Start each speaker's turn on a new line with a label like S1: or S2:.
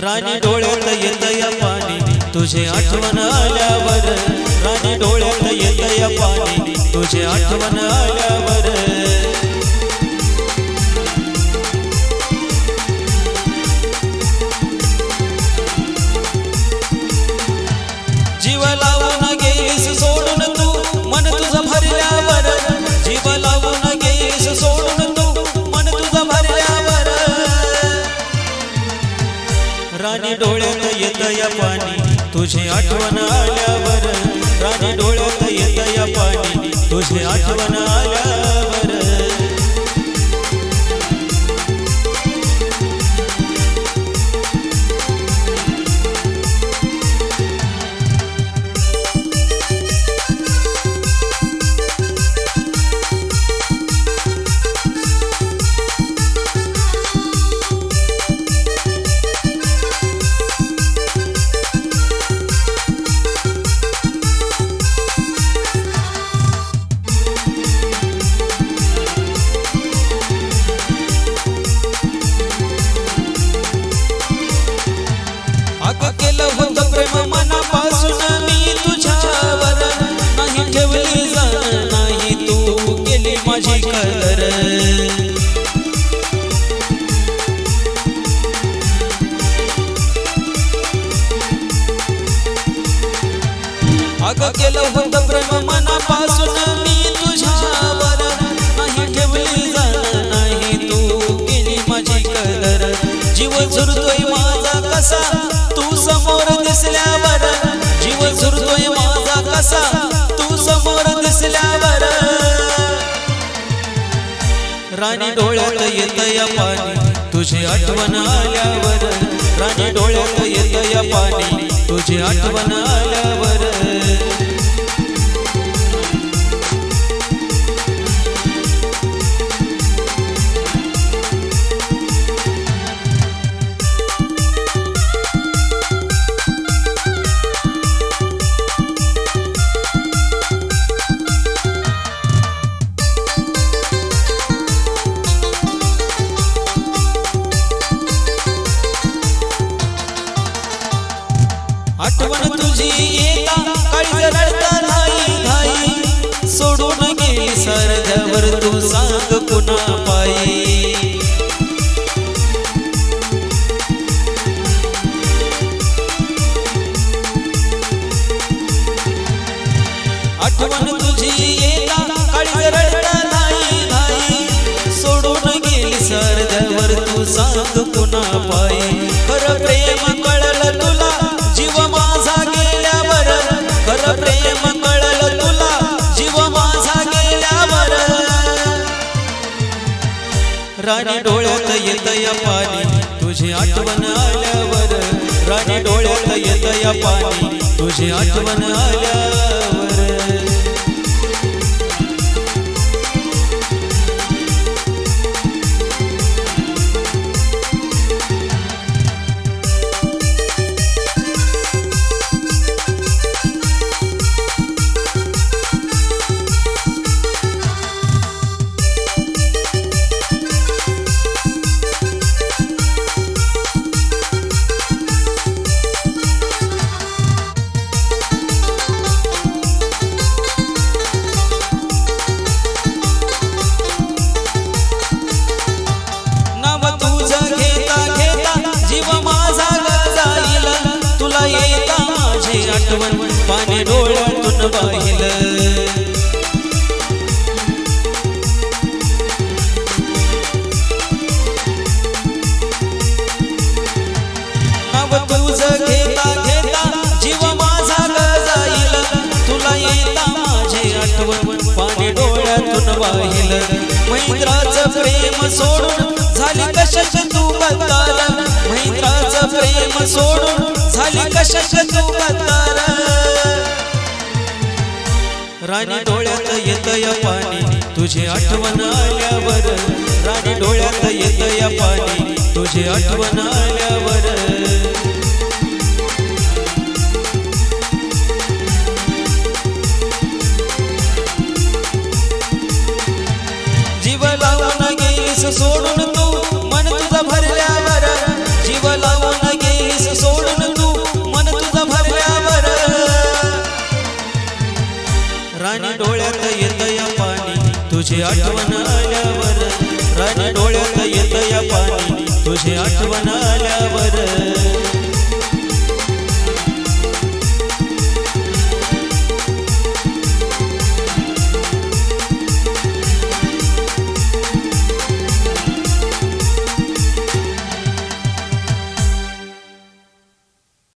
S1: राणी डोळ्यात येतया पाणी तुझे आठवण आल्यावर, राणी डोळ्यात येतया पाणी तुझे आठवण आल्यावर। जीव लावून गेलीस सोडून तू मन तुझं भरल्यावर, जीव लावून गेलीस सोडून तू मन तुझं भरल्यावर। राणी डोळ्यात येतया पाणी तुझे आठवण आल्यावर, राणी डोळ्यात येतया पाणी तुझे आठवण आल्यावर। केलं होतं प्रेम मनापासून मी तुझ्यावर, नाही ठेवली जाण नाही तू केली माझी कदर। अगं केलं होतं प्रेम मनापासून मी तुझ्यावर, नाही ठेवली जाण नाही तू केली माझी कदर। जीव झुरतोय माझा कसा तू समोर दिसल्यावर, जीव झुरतोय माझा कसा तू समोर दिसल्यावर। राणी डोळ्यात येतया पाणी तुझी आठवण आल्यावर, राणी डोळ्यात येतया पाणी तुझी आठवण आल्यावर। आठवण तुझी येता काळीज रडता नाही घाई, सोडून गेली सरध्यावर तू सांग पुन्हा पायी। आठवण तुझी येता काळीज रडता नाही घाई, सोडून गेली सरध्यावर तू सांग पुन्हा पायी। खरं प्रेम कळलं तुला जीव माझा गेल्यावर, खरं प्रेम कळलं तुला जीव माझा गेल्यावर। राणी डोळ्यात येतया पाणी तुझी आठवण आल्यावर, राणी डोळ्यात येतया पाणी तुझी आठवण आल्यावर। पाणी डोळ्यातून वाहिलं, नाव तुझं घेता घेता जीव माझा जाईल, तुला येता माझे आठवण पाणी डोळ्यातून वाहिलं। मैत्राचं प्रेम सोडून झाली कशाच तू गद्दार, मैत्राचं प्रेम सोडून झाली कशाच तू गद्दार। राणी डोळ्यात येतया पाणी तुझी आठवण आल्यावर, राणी डोळ्यात येतया पाणी तुझी आठवण आल्यावर। जीव लावून गेलीस सोडून तू मन तुझं भरल्यावर, जीव लावून गेलीस तुझी आठवण आल्यावर